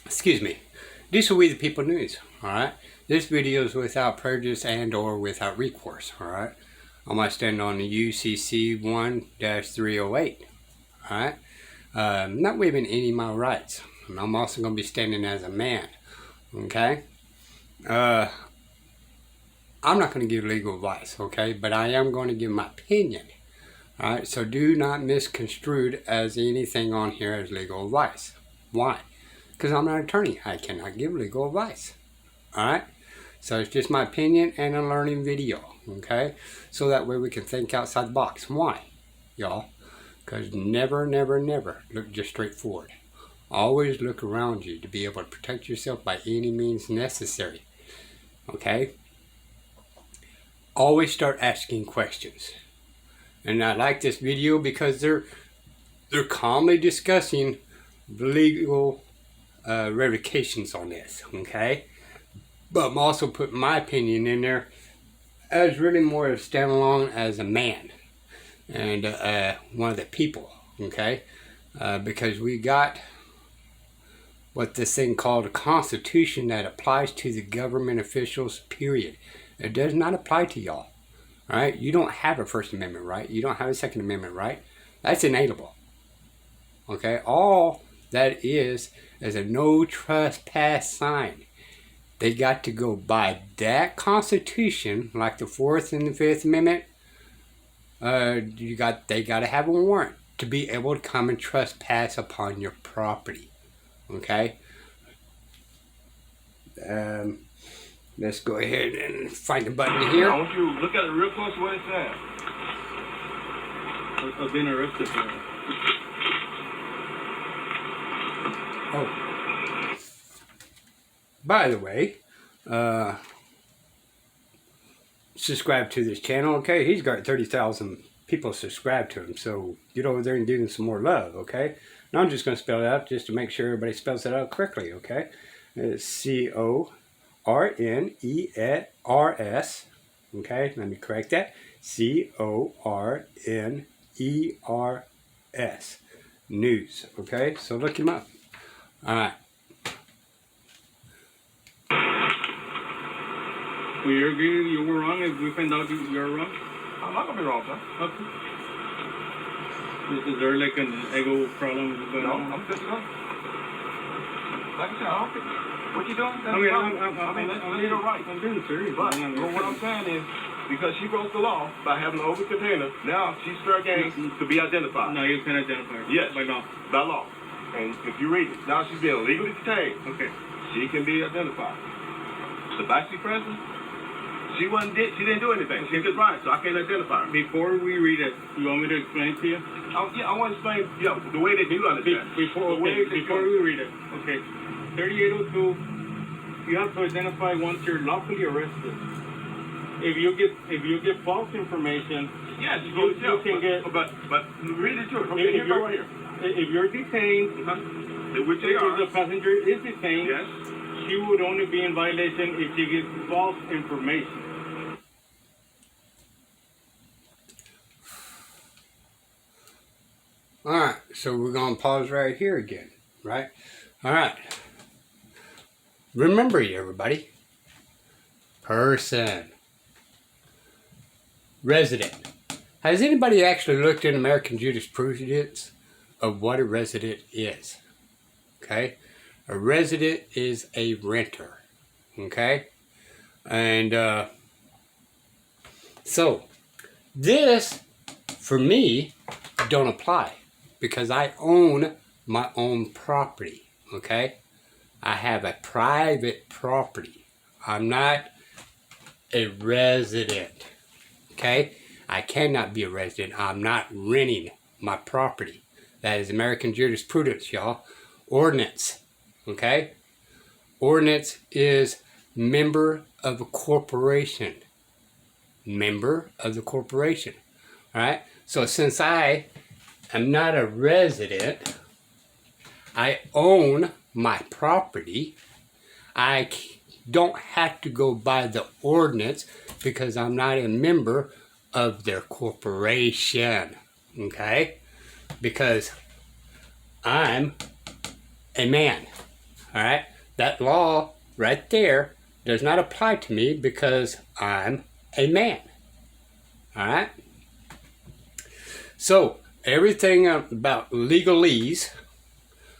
excuse me. This will be the people news, alright? This video is without prejudice and or without recourse, alright? I'm going to stand on the UCC 1-308, alright? I'm not waiving any of my rights. And I'm also going to be standing as a man, okay? I'm not going to give legal advice, okay? But I am going to give my opinion, alright? So do not misconstrue as anything on here as legal advice. Why? Because I'm not an attorney. I cannot give legal advice. Alright? So it's just my opinion and a learning video. Okay? So that way we can think outside the box. Why? Y'all? Because never, never, never look just straight forward. Always look around you to be able to protect yourself by any means necessary. Okay? Always start asking questions. And I like this video because they're calmly discussing the legal revocations on this, okay? But I'm also putting my opinion in there as really more of standalone as a man and one of the people, okay? Because we got what this thing called a constitution that applies to the government officials, period. It does not apply to y'all, all right? You don't have a First Amendment right. You don't have a Second Amendment right. That's inalienable, okay? All that is a no trespass sign. They got to go by that Constitution, like the Fourth and the Fifth Amendment. They got to have a warrant to be able to come and trespass upon your property. Okay. Let's go ahead and find the button here. I want you to look at it real close. What it says. I've been arrested for it. Oh, by the way, subscribe to this channel, okay? He's got 30,000 people subscribed to him, so get over there and give him some more love, okay? Now I'm just going to spell it out just to make sure everybody spells it out correctly, okay? It's C-O-R-N-E-R-S, okay? Let me correct that. C-O-R-N-E-R-S, news, okay? So look him up. Alright. Will you agree you were wrong if we find out you're wrong? I'm not gonna be wrong, sir. Okay. Is there like an ego problem going on? No, I'm just wrong. Like I said, I don't think. What you doing? That's let's get it right. I'm being serious. But what I'm saying is, because she broke the law by having an open container, now she's fair game to be identified. No, you can identify her. Yes. By law. By law. And if you read it, now she's being legally detained. Okay. She can be identified. The vice president, she didn't do anything. She did right, so I can't identify her. Before we read it, you want me to explain it to you? Yeah, I want to explain the way that you understand. Before we read it. Okay. 3802, you have to identify once you're lawfully arrested. If you get false information, yes, you can get. But read it to her. If you're detained, which they are. If the passenger is detained, yes, she would only be in violation if she gives false information. Alright, so we're going to pause right here again, right? Alright. Remember, everybody. Person. Resident. Has anybody actually looked in American jurisprudence of what a resident is? Okay? A resident is a renter. Okay? And, so, this, for me, don't apply. Because I own my own property. Okay? I have a private property. I'm not a resident. Okay? I cannot be a resident. I'm not renting my property. That is American jurisprudence, y'all. Ordinance. Okay? Ordinance is member of a corporation. Member of the corporation. Alright? So since I am not a resident, I own my property. I don't have to go by the ordinance because I'm not a member of their corporation. Okay? Because I'm a man. All right, that law right there does not apply to me because I'm a man. All right. So everything about legalese,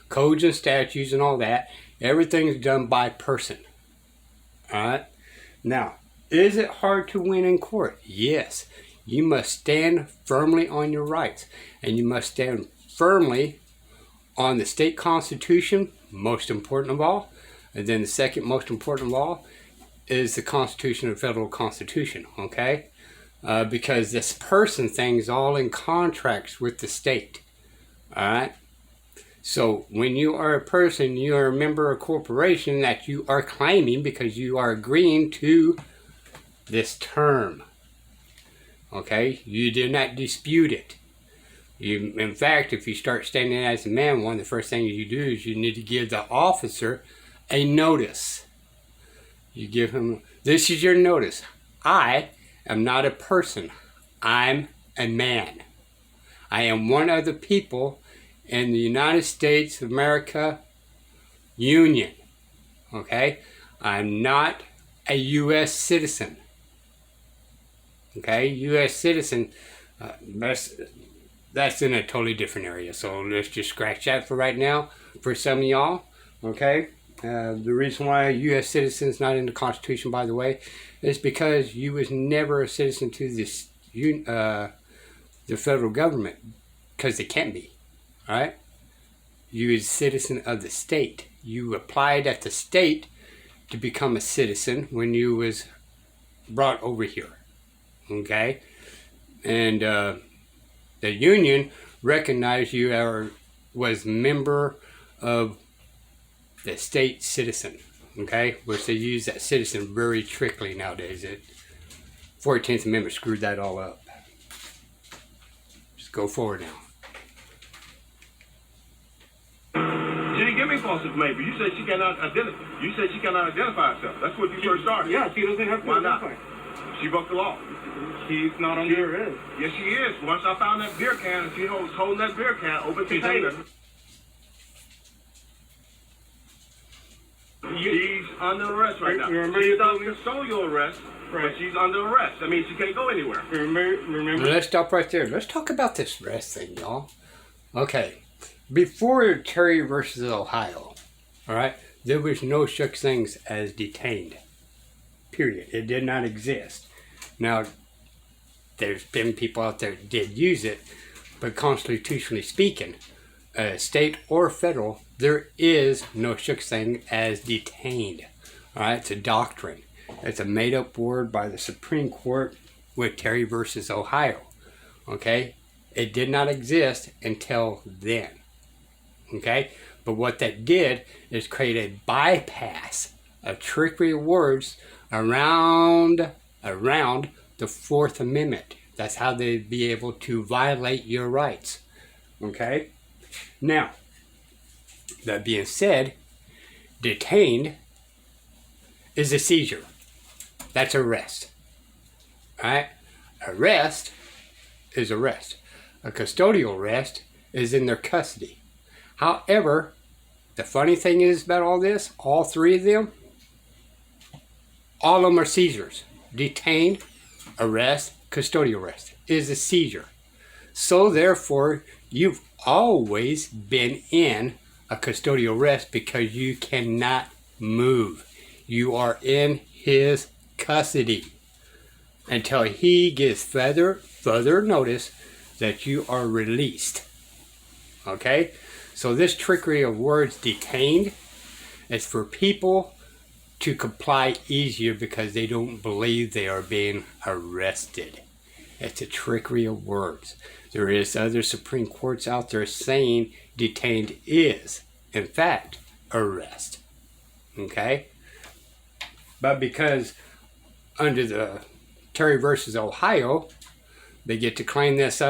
codes and statutes and all that, everything's done by person. All right. Now, is it hard to win in court? Yes. You must stand firmly on your rights, and you must stand firmly on the state constitution, most important of all. And then the second most important of all is the Constitution, the federal constitution, okay? Because this person thing is all in contracts with the state, all right? So when you are a person, you are a member of a corporation that you are claiming because you are agreeing to this term, okay? You did not dispute it. In fact, if you start standing as a man, one of the first things you do is you need to give the officer a notice. You give him, this is your notice. I am not a person. I'm a man. I am one of the people in the United States of America Union. Okay? I'm not a U.S. citizen. Okay? U.S. citizen, that's in a totally different area. So let's just scratch that for right now for some of y'all. Okay? The reason why a U.S. citizen is not in the Constitution, by the way, is because you was never a citizen to this the federal government, because they can't be. All right? You was a citizen of the state. You applied at the state to become a citizen when you was brought over here. Okay? And the union recognized you was member of the state citizen, okay? Which they use that citizen very trickly nowadays. 14th Amendment screwed that all up. Just go forward now. She didn't give me false information. You said she cannot identify. You said she cannot identify herself. That's what you first started. Yeah, she doesn't have to Why identify. not? She broke the law. She's not under arrest. Yes, she is. Once I found that beer can, she was holding that beer can open container. She's under arrest right now. Remember She's you told under me? custodial arrest, Right. but she's under arrest. I mean, she can't go anywhere. Remember? Let's stop right there. Let's talk about this arrest thing, y'all. Okay. Before Terry versus Ohio, all right, there was no such things as detained. Period. It did not exist. Now, there's been people out there that did use it, but constitutionally speaking, state or federal, there is no such thing as detained. All right, it's a doctrine. It's a made-up word by the Supreme Court with Terry versus Ohio. Okay, it did not exist until then. Okay, but what that did is create a bypass, a trickery of words around the Fourth Amendment. That's how they'd be able to violate your rights. Okay? Now, that being said, detained is a seizure. That's arrest. Alright? Arrest is arrest. A custodial arrest is in their custody. However, the funny thing is about all this, all three of them, all of them are seizures. Detained, arrest, custodial arrest is a seizure. So therefore, you've always been in a custodial arrest because you cannot move. You are in his custody until he gives further notice that you are released. Okay? So this trickery of words, detained, is for people to comply easier because they don't believe they are being arrested. It's a trickery of words. There is other Supreme Courts out there saying detained is, in fact, arrest. Okay? But because under the Terry versus Ohio, they get to claim this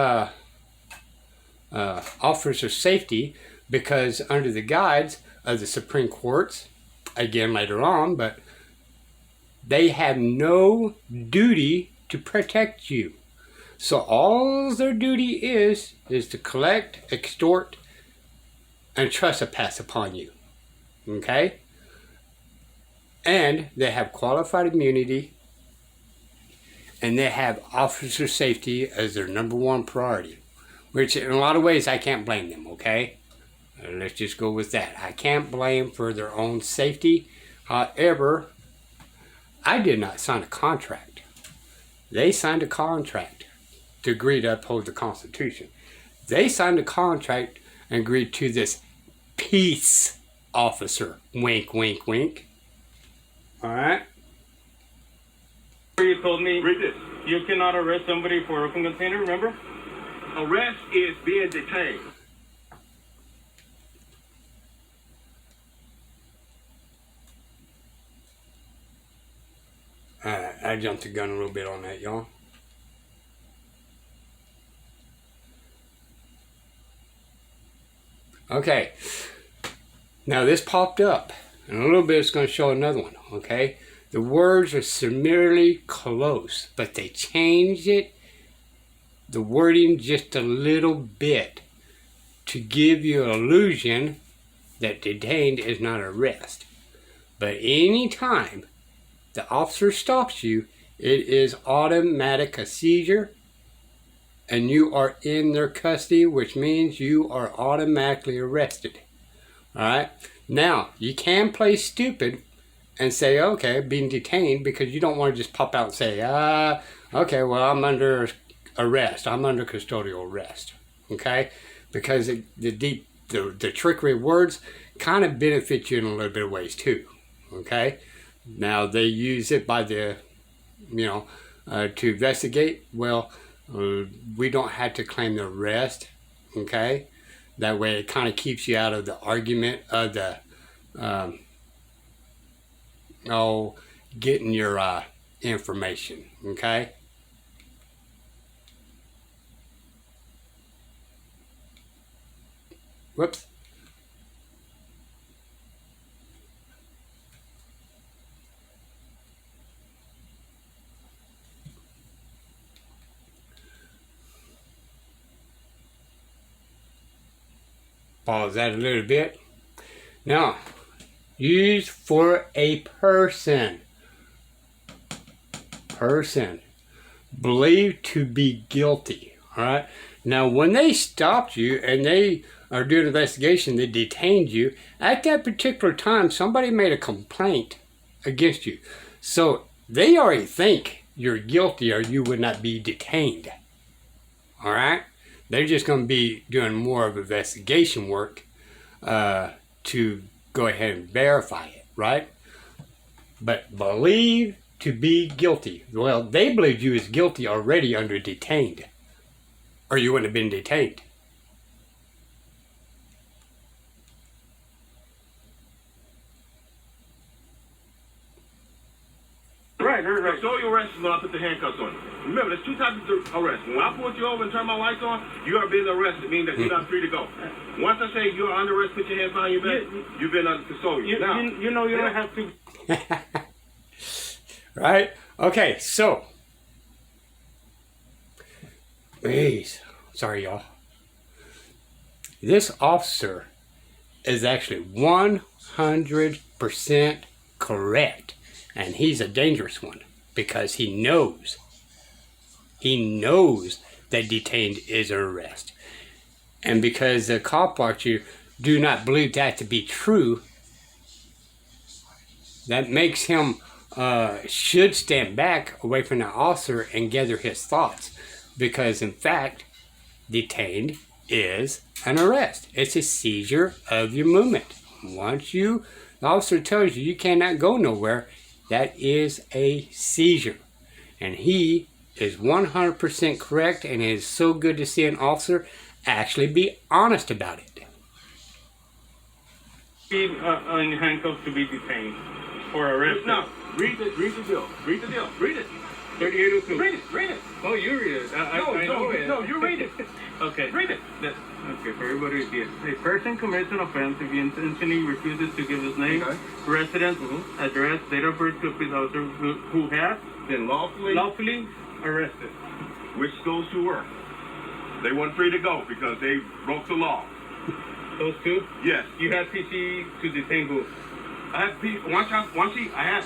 officer safety because under the guides of the Supreme Courts, again later on, but they have no duty to protect you. So all their duty is to collect, extort, and trespass upon you. Okay? And they have qualified immunity, and they have officer safety as their number one priority, which in a lot of ways I can't blame them, okay? Let's just go with that. I can't blame for their own safety. However, I did not sign a contract. They signed a contract to agree to uphold the Constitution. They signed a contract and agreed to this peace officer. Wink, wink, wink. All right? You told me Read this. you cannot arrest somebody for open container, remember? Arrest is being detained. I jumped the gun a little bit on that, y'all. Okay. Now this popped up. In a little bit it's going to show another one, okay? The words are similarly close, but they changed it, the wording just a little bit to give you an illusion that detained is not arrest. But anytime the officer stops you, it is automatic a seizure, and you are in their custody, which means you are automatically arrested. All right? Now, you can play stupid and say, okay, being detained, because you don't want to just pop out and say, okay, well, I'm under arrest. I'm under custodial arrest. Okay? Because the trickery of words kind of benefits you in a little bit of ways too. Okay? Now, they use it by the, to investigate. Well, we don't have to claim the arrest. Okay? That way it kind of keeps you out of the argument of the, getting your information. Okay? Whoops. Pause that a little bit. Now, used for a person. Person. Believed to be guilty. Alright? Now, when they stopped you and they are doing an investigation, they detained you, at that particular time, somebody made a complaint against you. So, they already think you're guilty or you would not be detained. Alright? They're just going to be doing more of investigation work to go ahead and verify it, right? But believe to be guilty. Well, they believed you as guilty already under detained, or you wouldn't have been detained. Right. Custodial arrest is when I put the handcuffs on you. Remember, there's two types of arrest. When I pull you over and turn my lights on, you are being arrested, meaning that you're not free to go. Once I say you're under arrest, put your hands behind your back, you've been under custodial. You don't have to. Right? Okay, so. Please. Sorry, y'all. This officer is actually 100% correct. And he's a dangerous one because he knows that detained is an arrest. And because the cop watcher do not believe that to be true, that makes him should stand back away from the officer and gather his thoughts. Because in fact, detained is an arrest. It's a seizure of your movement. Once the officer tells you cannot go nowhere, that is a seizure. And he is 100% correct, and it is so good to see an officer actually be honest about it. Be in handcuffs to be detained or arrested. No, read the deal. Read the deal. Read it. 3802. Read it. Oh, you read it. I know it. No, you read it. Okay. Read it. Okay, for everybody to see it. A person commits an offense if he intentionally refuses to give his name, residence, address, date of birth to a police officer who has Then lawfully arrested. which goes to work. They weren't free to go because they broke the law. Those two? Yes. You had PC to detain who? I had PC.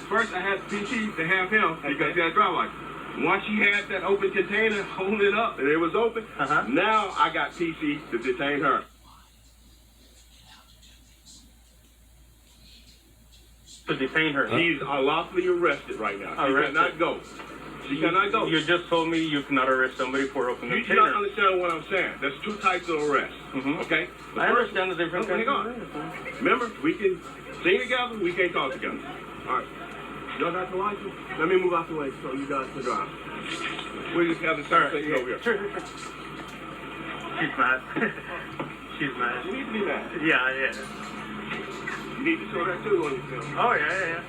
First I had PC to have him because he had a driver license. Once she had that open container, holding it up, and it was open, now I got PC to detain her. To detain her. She's unlawfully arrested right now. She cannot go. She cannot go. You just told me you cannot arrest somebody for open You container. don't understand what I'm saying. There's two types of arrest. Okay? I understand the difference. Hang on. Remember, we can sing together, we can't talk together. All right. Y'all got the license? Let me move out the way so you guys can drive. We just have the conversation over here. Sure. She's mad. She's mad. You need to be mad. Yeah. You need to show that too on your film. Oh, yeah.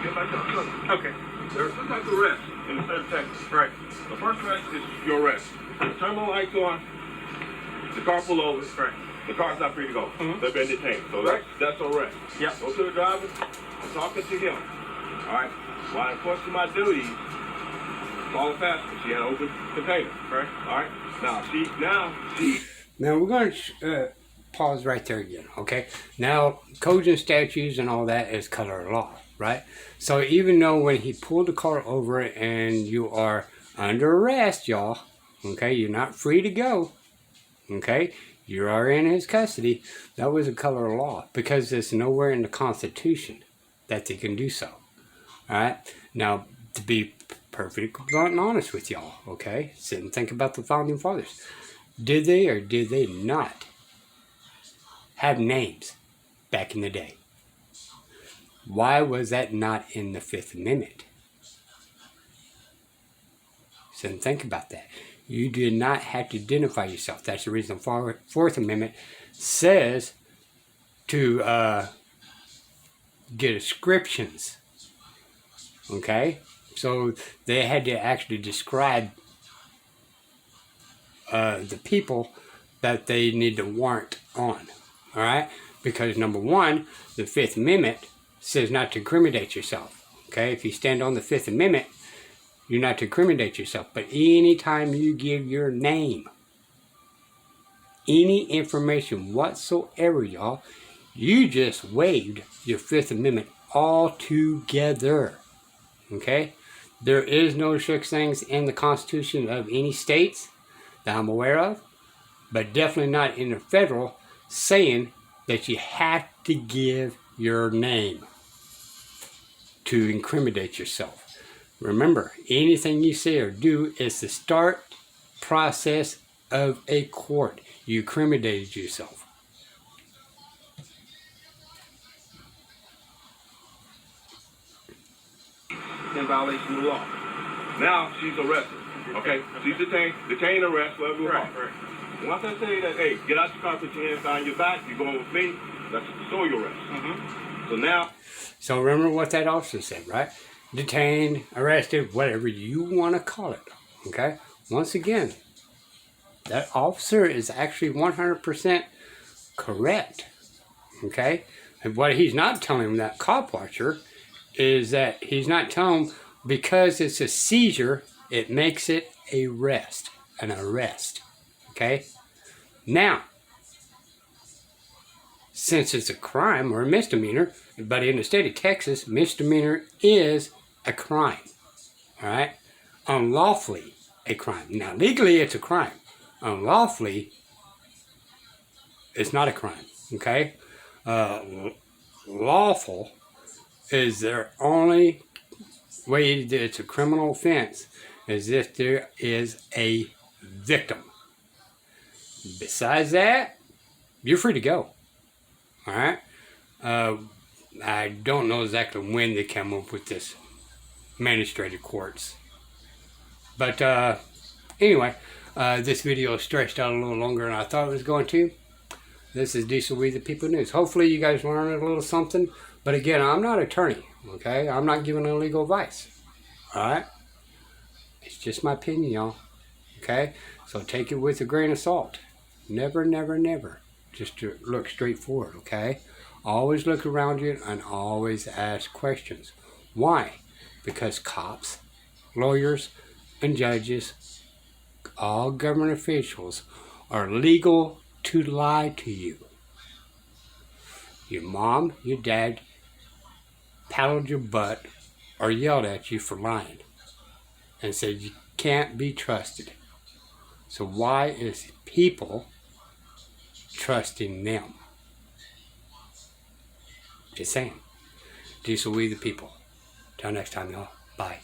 Get back up. Okay. There are two types of arrests in the state of Texas. Right. The first arrest is your arrest. Turn my lights on. The car pull over. Right. The car's not free to go. They've been detained. So that's arrest. Yeah. Go to the driver. I'm talking to him. All right. While I'm enforcing my duties, call her passenger. She had an open container. Right. All right. Now Now we're going to pause right there again, okay? Now, codes and statutes and all that is color law, right? So even though when he pulled the car over and you are under arrest, y'all, okay, you're not free to go, okay? You are in his custody. That was a color of law because there's nowhere in the Constitution that they can do so, all right? Now, to be perfectly blunt and honest with y'all, okay? Sit and think about the Founding Fathers. Did they or did they not have names back in the day? Why was that not in the Fifth Amendment? So think about that. You did not have to identify yourself. That's the reason the Fourth Amendment says to get descriptions. Okay? So they had to actually describe the people that they need a warrant on. All right? Because number one, the Fifth Amendment says not to incriminate yourself. Okay? If you stand on the Fifth Amendment, you're not to incriminate yourself. But anytime you give your name, any information whatsoever, y'all, you just waived your Fifth Amendment altogether. Okay? There is no such things in the Constitution of any states that I'm aware of, but definitely not in the federal, saying that you have to give your name to incriminate yourself. Remember, anything you say or do is the start process of a court. You incriminated yourself. in violation of the law. Now she's arrested. Okay? She's detained, arrest, whatever you want. Right. Once I say that, hey, get out your car, put your hands behind your back, you're going with me, that's a custodial arrest. Mm-hmm. So now... So remember what that officer said, right? Detained, arrested, whatever you want to call it. Okay? Once again, that officer is actually 100% correct. Okay? And what he's not telling that cop watcher is that he's not telling him because it's a seizure, it makes it a arrest. An arrest. Okay? Now, since it's a crime or a misdemeanor, but in the state of Texas, misdemeanor is a crime. Alright? Unlawfully a crime. Now, legally it's a crime. Unlawfully, it's not a crime. Okay? Lawful is their only way that it's a criminal offense is if there is a victim. Besides that, you're free to go. Alright? I don't know exactly when they come up with this magistrated courts. But anyway, this video stretched out a little longer than I thought it was going to. This is Diesel We the People News. Hopefully you guys learned a little something. But again, I'm not an attorney. Okay? I'm not giving legal advice. Alright? It's just my opinion, y'all. Okay? So take it with a grain of salt. Never, never, never. Just to look straight forward, okay? Always look around you and always ask questions. Why? Because cops, lawyers, and judges, all government officials, are legal to lie to you. Your mom, your dad paddled your butt or yelled at you for lying and said you can't be trusted. So why is people trusting them? Just saying. These will be the people. Till next time, y'all. Bye.